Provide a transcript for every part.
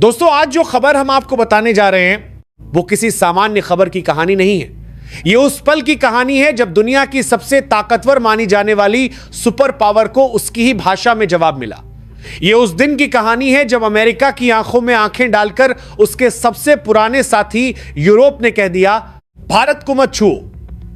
दोस्तों, आज जो खबर हम आपको बताने जा रहे हैं वो किसी सामान्य खबर की कहानी नहीं है। ये उस पल की कहानी है जब दुनिया की सबसे ताकतवर मानी जाने वाली सुपर पावर को उसकी ही भाषा में जवाब मिला। ये उस दिन की कहानी है जब अमेरिका की आंखों में आंखें डालकर उसके सबसे पुराने साथी यूरोप ने कह दिया, भारत को मत छुओ।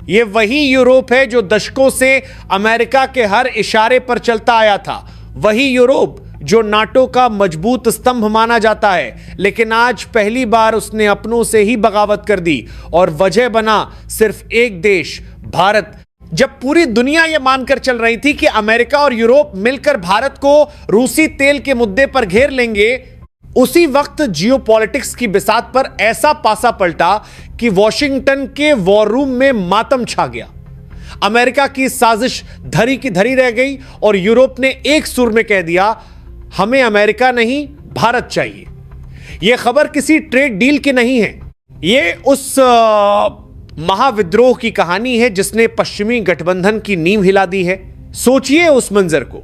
ये वही यूरोप है जो दशकों से अमेरिका के हर इशारे पर चलता आया था। वही यूरोप जो नाटो का मजबूत स्तंभ माना जाता है, लेकिन आज पहली बार उसने अपनों से ही बगावत कर दी और वजह बना सिर्फ एक देश, भारत। जब पूरी दुनिया यह मानकर चल रही थी कि अमेरिका और यूरोप मिलकर भारत को रूसी तेल के मुद्दे पर घेर लेंगे, उसी वक्त जियोपॉलिटिक्स की बिसात पर ऐसा पासा पलटा कि वॉशिंगटन के वॉर रूम में मातम छा गया। अमेरिका की साजिश धरी की धरी रह गई और यूरोप ने एक सुर में कह दिया, हमें अमेरिका नहीं, भारत चाहिए। यह खबर किसी ट्रेड डील की नहीं है, यह उस महाविद्रोह की कहानी है जिसने पश्चिमी गठबंधन की नींव हिला दी है। सोचिए उस मंजर को,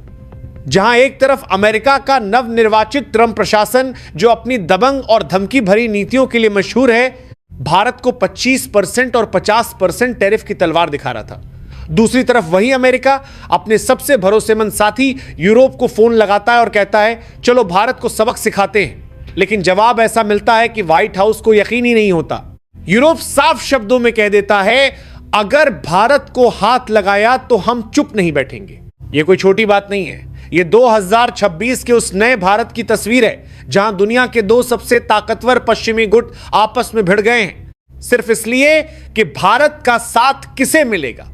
जहां एक तरफ अमेरिका का नवनिर्वाचित ट्रंप प्रशासन, जो अपनी दबंग और धमकी भरी नीतियों के लिए मशहूर है, भारत को 25% और 50% टैरिफ की तलवार दिखा रहा था। दूसरी तरफ वही अमेरिका अपने सबसे भरोसेमंद साथी यूरोप को फोन लगाता है और कहता है, चलो भारत को सबक सिखाते हैं। लेकिन जवाब ऐसा मिलता है कि व्हाइट हाउस को यकीन ही नहीं होता। यूरोप साफ शब्दों में कह देता है, अगर भारत को हाथ लगाया तो हम चुप नहीं बैठेंगे। यह कोई छोटी बात नहीं है, यह 2026 के उस नए भारत की तस्वीर है जहां दुनिया के दो सबसे ताकतवर पश्चिमी गुट आपस में भिड़ गए हैं, सिर्फ इसलिए कि भारत का साथ किसे मिलेगा।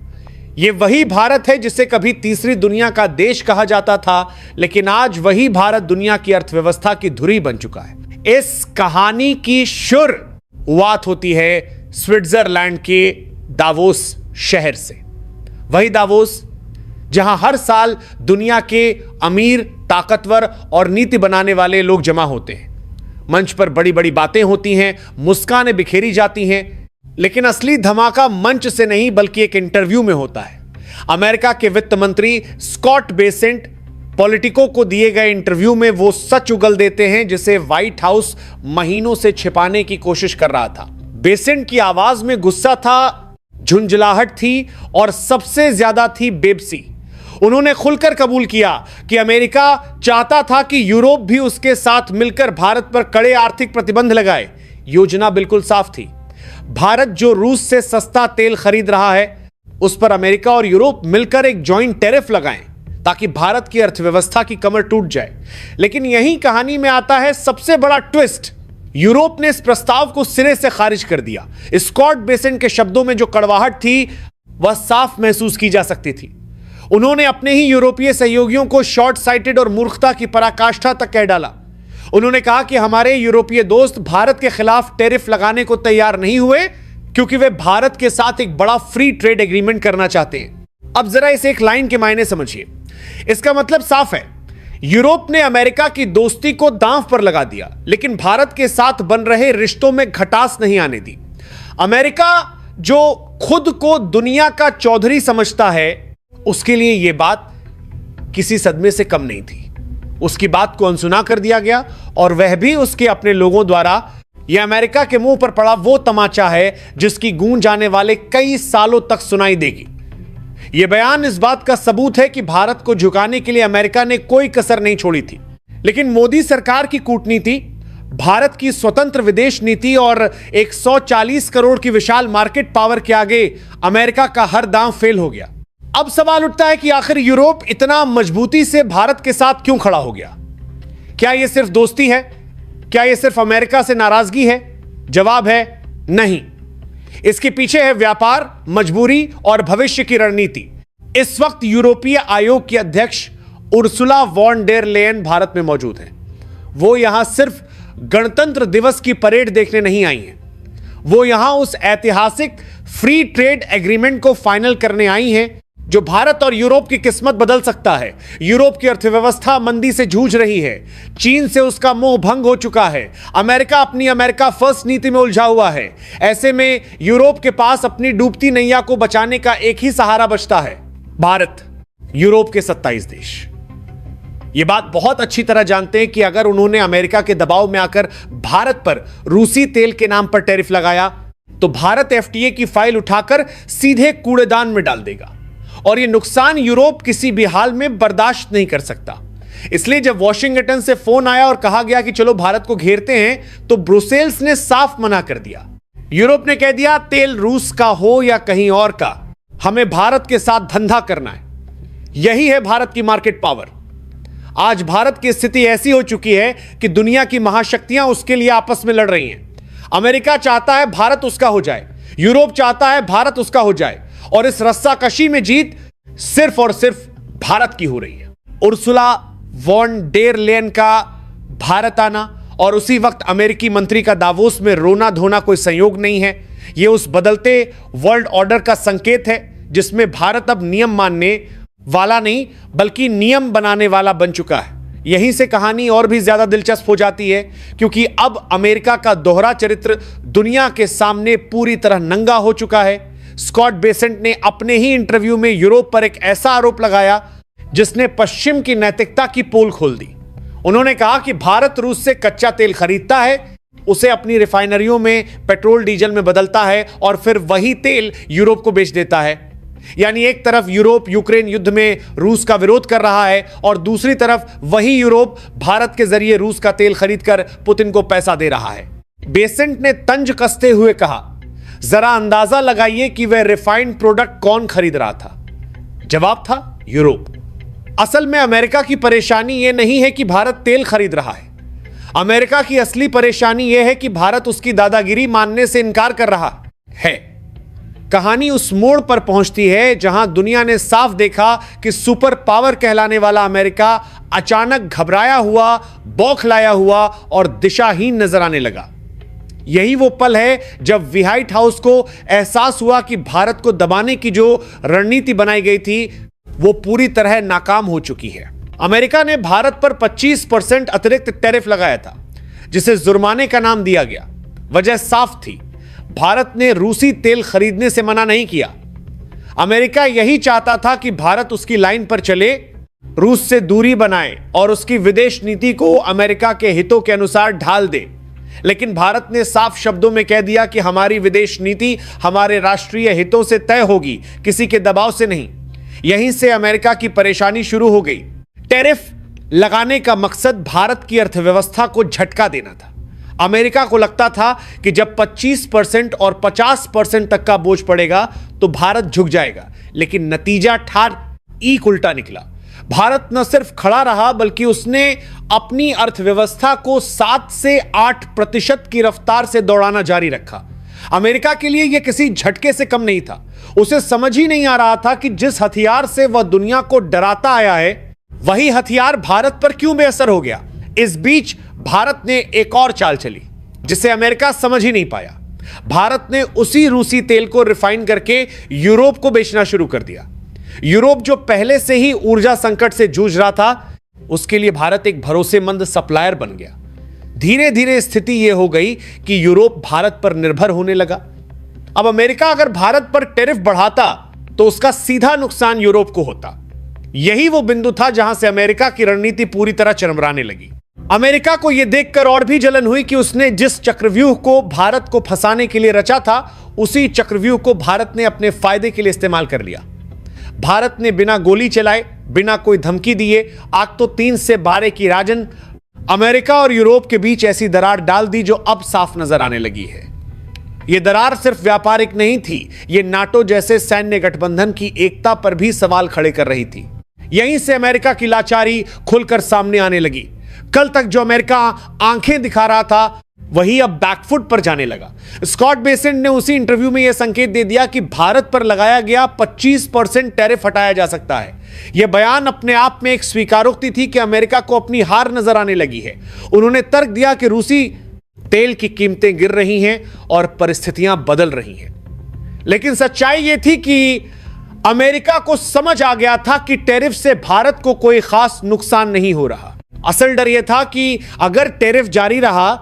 यह वही भारत है जिसे कभी तीसरी दुनिया का देश कहा जाता था, लेकिन आज वही भारत दुनिया की अर्थव्यवस्था की धुरी बन चुका है। इस कहानी की शुरुआत होती है स्विट्जरलैंड के दावोस शहर से। वही दावोस जहां हर साल दुनिया के अमीर, ताकतवर और नीति बनाने वाले लोग जमा होते हैं। मंच पर बड़ी बड़ी बातें होती हैं, मुस्कानें बिखेरी जाती हैं, लेकिन असली धमाका मंच से नहीं बल्कि एक इंटरव्यू में होता है। अमेरिका के वित्त मंत्री स्कॉट बेसेंट पॉलिटिको को दिए गए इंटरव्यू में वो सच उगल देते हैं जिसे व्हाइट हाउस महीनों से छिपाने की कोशिश कर रहा था। बेसेंट की आवाज में गुस्सा था, झुंझलाहट थी और सबसे ज्यादा थी बेबसी। उन्होंने खुलकर कबूल किया कि अमेरिका चाहता था कि यूरोप भी उसके साथ मिलकर भारत पर कड़े आर्थिक प्रतिबंध लगाए। योजना बिल्कुल साफ थी, भारत जो रूस से सस्ता तेल खरीद रहा है उस पर अमेरिका और यूरोप मिलकर एक जॉइंट टैरिफ लगाएं ताकि भारत की अर्थव्यवस्था की कमर टूट जाए। लेकिन यही कहानी में आता है सबसे बड़ा ट्विस्ट। यूरोप ने इस प्रस्ताव को सिरे से खारिज कर दिया। स्कॉट बेसेंट के शब्दों में जो कड़वाहट थी वह साफ महसूस की जा सकती थी। उन्होंने अपने ही यूरोपीय सहयोगियों को शॉर्ट साइटेड और मूर्खता की पराकाष्ठा तक कह डाला। उन्होंने कहा कि हमारे यूरोपीय दोस्त भारत के खिलाफ टैरिफ लगाने को तैयार नहीं हुए क्योंकि वे भारत के साथ एक बड़ा फ्री ट्रेड एग्रीमेंट करना चाहते हैं। अब जरा इस एक लाइन के मायने समझिए। इसका मतलब साफ है, यूरोप ने अमेरिका की दोस्ती को दांव पर लगा दिया, लेकिन भारत के साथ बन रहे रिश्तों में खटास नहीं आने दी। अमेरिका जो खुद को दुनिया का चौधरी समझता है, उसके लिए यह बात किसी सदमे से कम नहीं थी। उसकी बात को अनसुना कर दिया गया और वह भी उसके अपने लोगों द्वारा। यह अमेरिका के मुंह पर पड़ा वो तमाचा है जिसकी गूंज आने वाले कई सालों तक सुनाई देगी। यह बयान इस बात का सबूत है कि भारत को झुकाने के लिए अमेरिका ने कोई कसर नहीं छोड़ी थी। लेकिन मोदी सरकार की कूटनीति, भारत की स्वतंत्र विदेश नीति और 140 करोड़ की विशाल मार्केट पावर के आगे अमेरिका का हर दांव फेल हो गया। अब सवाल उठता है कि आखिर यूरोप इतना मजबूती से भारत के साथ क्यों खड़ा हो गया? क्या यह सिर्फ दोस्ती है? क्या यह सिर्फ अमेरिका से नाराजगी है? जवाब है नहीं। इसके पीछे है व्यापार, मजबूरी और भविष्य की रणनीति। इस वक्त यूरोपीय आयोग की अध्यक्ष Ursula von der Leyen Bharat में मौजूद हैं। वो यहां सिर्फ गणतंत्र दिवस की परेड देखने नहीं आई हैं, वो यहां उस ऐतिहासिक फ्री ट्रेड एग्रीमेंट को फाइनल करने आई हैं जो भारत और यूरोप की किस्मत बदल सकता है। यूरोप की अर्थव्यवस्था मंदी से जूझ रही है, चीन से उसका मोह भंग हो चुका है, अमेरिका अपनी अमेरिका फर्स्ट नीति में उलझा हुआ है। ऐसे में यूरोप के पास अपनी डूबती नैया को बचाने का एक ही सहारा बचता है, भारत। यूरोप के 27 देश। यह बात बहुत अच्छी तरह जानते हैं कि अगर उन्होंने अमेरिका के दबाव में आकर भारत पर रूसी तेल के नाम पर टैरिफ लगाया तो भारत एफटीए की फाइल उठाकर सीधे कूड़ेदान में डाल देगा और यह नुकसान यूरोप किसी भी हाल में बर्दाश्त नहीं कर सकता। इसलिए जब वॉशिंगटन से फोन आया और कहा गया कि चलो भारत को घेरते हैं, तो ब्रुसेल्स ने साफ मना कर दिया। यूरोप ने कह दिया तेल रूस का हो या कहीं और का, हमें भारत के साथ धंधा करना है। यही है भारत की मार्केट पावर। आज भारत की स्थिति ऐसी हो चुकी है कि दुनिया की महाशक्तियां उसके लिए आपस में लड़ रही हैं। अमेरिका चाहता है भारत उसका हो जाए, यूरोप चाहता है भारत उसका हो जाए, और इस रस्साकशी में जीत सिर्फ और सिर्फ भारत की हो रही है। उर्सुला वॉन डेर लेयन का भारत आना और उसी वक्त अमेरिकी मंत्री का दावोस में रोना धोना कोई संयोग नहीं है। यह उस बदलते वर्ल्ड ऑर्डर का संकेत है जिसमें भारत अब नियम मानने वाला नहीं बल्कि नियम बनाने वाला बन चुका है। यहीं से कहानी और भी ज्यादा दिलचस्प हो जाती है, क्योंकि अब अमेरिका का दोहरा चरित्र दुनिया के सामने पूरी तरह नंगा हो चुका है। स्कॉट बेसेंट ने अपने ही इंटरव्यू में यूरोप पर एक ऐसा आरोप लगाया जिसने पश्चिम की नैतिकता की पोल खोल दी। उन्होंने कहा कि भारत रूस से कच्चा तेल खरीदता है, उसे अपनी रिफाइनरियों में पेट्रोल डीजल में बदलता है और फिर वही तेल यूरोप को बेच देता है। यानी एक तरफ यूरोप यूक्रेन युद्ध में रूस का विरोध कर रहा है और दूसरी तरफ वही यूरोप भारत के जरिए रूस का तेल खरीदकर पुतिन को पैसा दे रहा है। बेसेंट ने तंज कसते हुए कहा, जरा अंदाजा लगाइए कि वह रिफाइंड प्रोडक्ट कौन खरीद रहा था। जवाब था यूरोप। असल में अमेरिका की परेशानी यह नहीं है कि भारत तेल खरीद रहा है। अमेरिका की असली परेशानी यह है कि भारत उसकी दादागिरी मानने से इनकार कर रहा है। कहानी उस मोड़ पर पहुंचती है जहां दुनिया ने साफ देखा कि सुपर पावर कहलाने वाला अमेरिका अचानक घबराया हुआ, बौखलाया हुआ और दिशाहीन नजर आने लगा। यही वो पल है जब व्हाइट हाउस को एहसास हुआ कि भारत को दबाने की जो रणनीति बनाई गई थी वो पूरी तरह नाकाम हो चुकी है। अमेरिका ने भारत पर 25% अतिरिक्त टैरिफ लगाया था, जिसे जुर्माने का नाम दिया गया। वजह साफ थी, भारत ने रूसी तेल खरीदने से मना नहीं किया। अमेरिका यही चाहता था कि भारत उसकी लाइन पर चले, रूस से दूरी बनाए और उसकी विदेश नीति को अमेरिका के हितों के अनुसार ढाल दे। लेकिन भारत ने साफ शब्दों में कह दिया कि हमारी विदेश नीति हमारे राष्ट्रीय हितों से तय होगी, किसी के दबाव से नहीं। यहीं से अमेरिका की परेशानी शुरू हो गई। टैरिफ लगाने का मकसद भारत की अर्थव्यवस्था को झटका देना था। अमेरिका को लगता था कि जब 25% और 50% तक का बोझ पड़ेगा तो भारत झुक जाएगा, लेकिन नतीजा ठीक उल्टा निकला। भारत न सिर्फ खड़ा रहा बल्कि उसने अपनी अर्थव्यवस्था को 7 से 8% की रफ्तार से दौड़ाना जारी रखा। अमेरिका के लिए यह किसी झटके से कम नहीं था। उसे समझ ही नहीं आ रहा था कि जिस हथियार से वह दुनिया को डराता आया है वही हथियार भारत पर क्यों बेअसर हो गया। इस बीच भारत ने एक और चाल चली जिसे अमेरिका समझ ही नहीं पाया। भारत ने उसी रूसी तेल को रिफाइन करके यूरोप को बेचना शुरू कर दिया। यूरोप जो पहले से ही ऊर्जा संकट से जूझ रहा था, उसके लिए भारत एक भरोसेमंद सप्लायर बन गया। धीरे धीरे स्थिति यह हो गई कि यूरोप भारत पर निर्भर होने लगा। अब अमेरिका अगर भारत पर टैरिफ बढ़ाता तो उसका सीधा नुकसान यूरोप को होता। यही वो बिंदु था जहां से अमेरिका की रणनीति पूरी तरह चरमराने लगी। अमेरिका को यह देखकर और भी जलन हुई कि उसने जिस चक्रव्यूह को भारत को फंसाने के लिए रचा था, उसी चक्रव्यूह को भारत ने अपने फायदे के लिए इस्तेमाल कर लिया। भारत ने बिना गोली चलाए, बिना कोई धमकी दिए, आग तो 3 से 12 की राजन अमेरिका और यूरोप के बीच ऐसी दरार डाल दी जो अब साफ नजर आने लगी है। यह दरार सिर्फ व्यापारिक नहीं थी, यह नाटो जैसे सैन्य गठबंधन की एकता पर भी सवाल खड़े कर रही थी। यहीं से अमेरिका की लाचारी खुलकर सामने आने लगी। कल तक जो अमेरिका आंखें दिखा रहा था वही अब बैकफुट पर जाने लगा। स्कॉट बेसेंट ने उसी इंटरव्यू में यह संकेत दे दिया कि भारत पर लगाया गया 25% टैरिफ हटाया जा सकता है। यह बयान अपने आप में एक स्वीकारोक्ति थी कि अमेरिका को अपनी हार नजर आने लगी है। उन्होंने तर्क दिया कि रूसी तेल की कीमतें गिर रही हैं और परिस्थितियां बदल रही हैं। लेकिन सच्चाई यह थी कि अमेरिका को समझ आ गया था कि टैरिफ से भारत को कोई खास नुकसान नहीं हो रहा। असल डर यह था कि अगर टैरिफ जारी रहा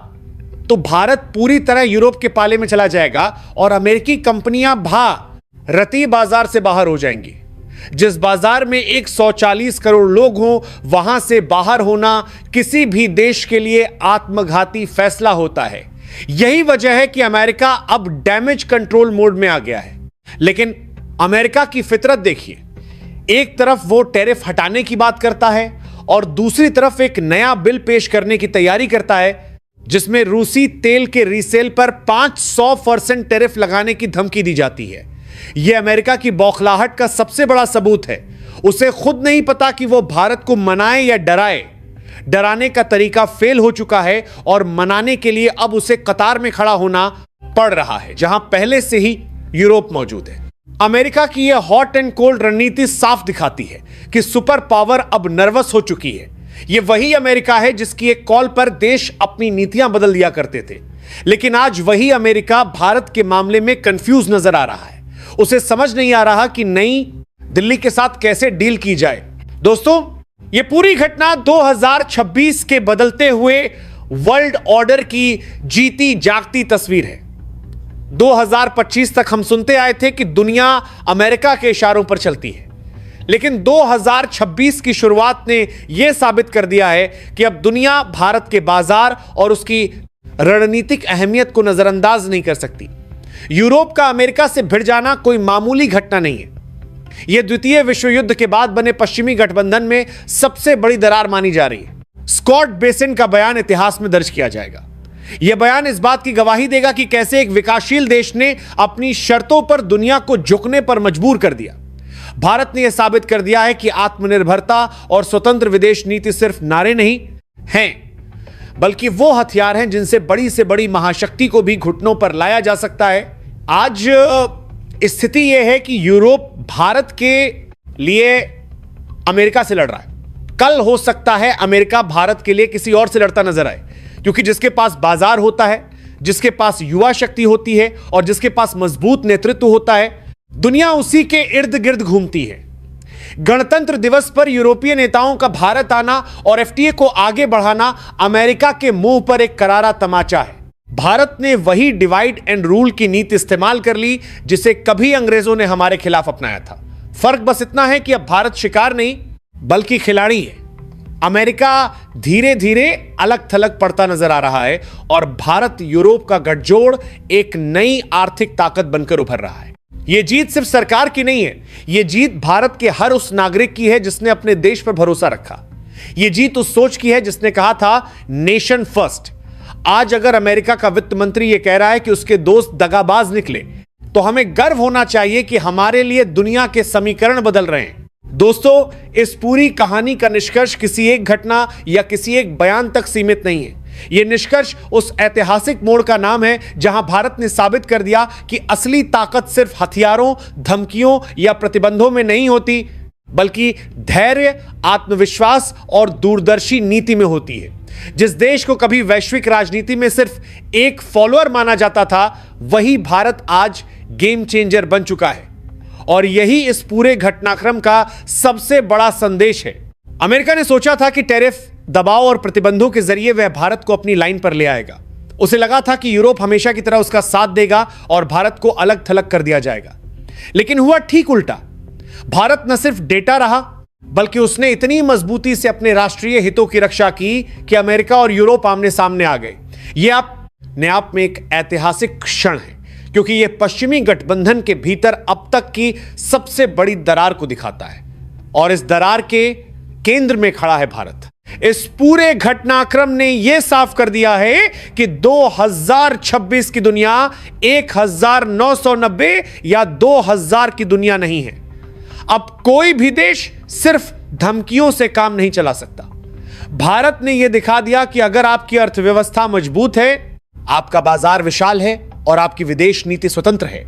तो भारत पूरी तरह यूरोप के पाले में चला जाएगा और अमेरिकी कंपनियां रतीब बाजार से बाहर हो जाएंगी। जिस बाजार में 140 करोड़ लोग हों, वहां से बाहर होना किसी भी देश के लिए आत्मघाती फैसला होता है। यही वजह है कि अमेरिका अब डैमेज कंट्रोल मोड में आ गया है। लेकिन अमेरिका की फितरत देखिए, एक तरफ वो टैरिफ हटाने की बात करता है और दूसरी तरफ एक नया बिल पेश करने की तैयारी करता है जिसमें रूसी तेल के रीसेल पर 500% टैरिफ लगाने की धमकी दी जाती है। यह अमेरिका की बौखलाहट का सबसे बड़ा सबूत है। उसे खुद नहीं पता कि वो भारत को मनाए या डराए। डराने का तरीका फेल हो चुका है और मनाने के लिए अब उसे कतार में खड़ा होना पड़ रहा है, जहां पहले से ही यूरोप मौजूद है। अमेरिका की यह हॉट एंड कोल्ड रणनीति साफ दिखाती है कि सुपर पावर अब नर्वस हो चुकी है। यह वही अमेरिका है जिसकी एक कॉल पर देश अपनी नीतियां बदल दिया करते थे, लेकिन आज वही अमेरिका भारत के मामले में कंफ्यूज नजर आ रहा है। उसे समझ नहीं आ रहा कि नई दिल्ली के साथ कैसे डील की जाए। दोस्तों, यह पूरी घटना 2026 के बदलते हुए वर्ल्ड ऑर्डर की जीती जागती तस्वीर है। 2025 तक हम सुनते आए थे कि दुनिया अमेरिका के इशारों पर चलती है, लेकिन 2026 की शुरुआत ने यह साबित कर दिया है कि अब दुनिया भारत के बाजार और उसकी रणनीतिक अहमियत को नजरअंदाज नहीं कर सकती। यूरोप का अमेरिका से भिड़ जाना कोई मामूली घटना नहीं है। यह द्वितीय विश्व युद्ध के बाद बने पश्चिमी गठबंधन में सबसे बड़ी दरार मानी जा रही है। स्कॉट बेसेंट का बयान इतिहास में दर्ज किया जाएगा। यह बयान इस बात की गवाही देगा कि कैसे एक विकासशील देश ने अपनी शर्तों पर दुनिया को झुकने पर मजबूर कर दिया। भारत ने यह साबित कर दिया है कि आत्मनिर्भरता और स्वतंत्र विदेश नीति सिर्फ नारे नहीं हैं, बल्कि वो हथियार हैं जिनसे बड़ी से बड़ी महाशक्ति को भी घुटनों पर लाया जा सकता है। आज स्थिति यह है कि यूरोप भारत के लिए अमेरिका से लड़ रहा है। कल हो सकता है अमेरिका भारत के लिए किसी और से लड़ता नजर आए, क्योंकि जिसके पास बाजार होता है, जिसके पास युवा शक्ति होती है और जिसके पास मजबूत नेतृत्व होता है, दुनिया उसी के इर्द गिर्द घूमती है। गणतंत्र दिवस पर यूरोपीय नेताओं का भारत आना और एफटीए को आगे बढ़ाना अमेरिका के मुंह पर एक करारा तमाचा है। भारत ने वही डिवाइड एंड रूल की नीति इस्तेमाल कर ली जिसे कभी अंग्रेजों ने हमारे खिलाफ अपनाया था। फर्क बस इतना है कि अब भारत शिकार नहीं बल्कि खिलाड़ी है। अमेरिका धीरे धीरे अलग थलग पड़ता नजर आ रहा है और भारत यूरोप का गठजोड़ एक नई आर्थिक ताकत बनकर उभर रहा है। यह जीत सिर्फ सरकार की नहीं है, यह जीत भारत के हर उस नागरिक की है जिसने अपने देश पर भरोसा रखा। यह जीत उस सोच की है जिसने कहा था नेशन फर्स्ट। आज अगर अमेरिका का वित्त मंत्री यह कह रहा है कि उसके दोस्त दगाबाज निकले, तो हमें गर्व होना चाहिए कि हमारे लिए दुनिया के समीकरण बदल रहे हैं। दोस्तों, इस पूरी कहानी का निष्कर्ष किसी एक घटना या किसी एक बयान तक सीमित नहीं है। यह निष्कर्ष उस ऐतिहासिक मोड़ का नाम है जहां भारत ने साबित कर दिया कि असली ताकत सिर्फ हथियारों, धमकियों या प्रतिबंधों में नहीं होती, बल्कि धैर्य, आत्मविश्वास और दूरदर्शी नीति में होती है। जिस देश को कभी वैश्विक राजनीति में सिर्फ एक फॉलोअर माना जाता था, वही भारत आज गेम चेंजर बन चुका है। और यही इस पूरे घटनाक्रम का सबसे बड़ा संदेश है। अमेरिका ने सोचा था कि टैरिफ, दबाव और प्रतिबंधों के जरिए वह भारत को अपनी लाइन पर ले आएगा। उसे लगा था कि यूरोप हमेशा की तरह उसका साथ देगा और भारत को अलग थलग कर दिया जाएगा। लेकिन हुआ ठीक उल्टा। भारत न सिर्फ डेटा रहा, बल्कि उसने इतनी मजबूती से अपने राष्ट्रीय हितों की रक्षा की कि अमेरिका और यूरोप आमने सामने आ गए। यह अपने आप में एक ऐतिहासिक क्षण है, क्योंकि यह पश्चिमी गठबंधन के भीतर अब तक की सबसे बड़ी दरार को दिखाता है और इस दरार के केंद्र में खड़ा है भारत। इस पूरे घटनाक्रम ने यह साफ कर दिया है कि 2026 की दुनिया 1990 या 2000 की दुनिया नहीं है। अब कोई भी देश सिर्फ धमकियों से काम नहीं चला सकता। भारत ने यह दिखा दिया कि अगर आपकी अर्थव्यवस्था मजबूत है, आपका बाजार विशाल है और आपकी विदेश नीति स्वतंत्र है,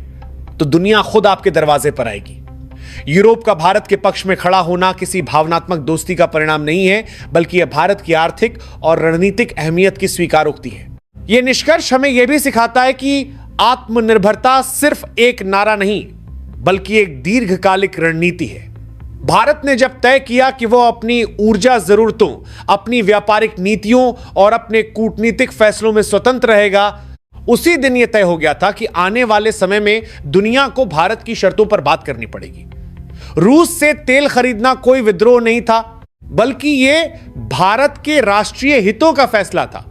तो दुनिया खुद आपके दरवाजे पर आएगी। यूरोप का भारत के पक्ष में खड़ा होना किसी भावनात्मक दोस्ती का परिणाम नहीं है, बल्कि यह भारत की आर्थिक और रणनीतिक अहमियत की स्वीकारोक्ति है। यह निष्कर्ष हमें यह भी सिखाता है कि आत्मनिर्भरता सिर्फ एक नारा नहीं, बल्कि एक दीर्घकालिक रणनीति है। भारत ने जब तय किया कि वह अपनी ऊर्जा जरूरतों, अपनी व्यापारिक नीतियों और अपने कूटनीतिक फैसलों में स्वतंत्र रहेगा, उसी दिन यह तय हो गया था कि आने वाले समय में दुनिया को भारत की शर्तों पर बात करनी पड़ेगी। रूस से तेल खरीदना कोई विद्रोह नहीं था, बल्कि यह भारत के राष्ट्रीय हितों का फैसला था।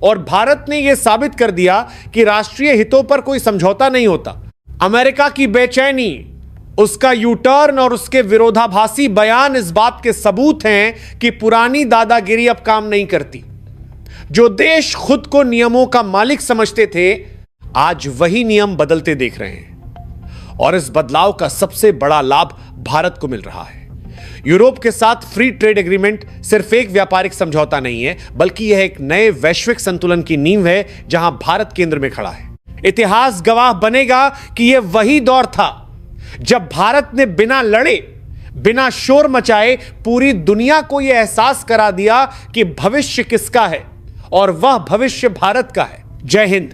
और भारत ने यह साबित कर दिया कि राष्ट्रीय हितों पर कोई समझौता नहीं होता। अमेरिका की बेचैनी, उसका यू टर्न और उसके विरोधाभासी बयान इस बात के सबूत हैं कि पुरानी दादागिरी अब काम नहीं करती। जो देश खुद को नियमों का मालिक समझते थे, आज वही नियम बदलते देख रहे हैं। और इस बदलाव का सबसे बड़ा लाभ भारत को मिल रहा है। यूरोप के साथ फ्री ट्रेड एग्रीमेंट सिर्फ एक व्यापारिक समझौता नहीं है, बल्कि यह एक नए वैश्विक संतुलन की नींव है जहां भारत केंद्र में खड़ा है। इतिहास गवाह बनेगा कि यह वही दौर था जब भारत ने बिना लड़े, बिना शोर मचाए पूरी दुनिया को यह एहसास करा दिया कि भविष्य किसका है, और वह भविष्य भारत का है। जय हिंद।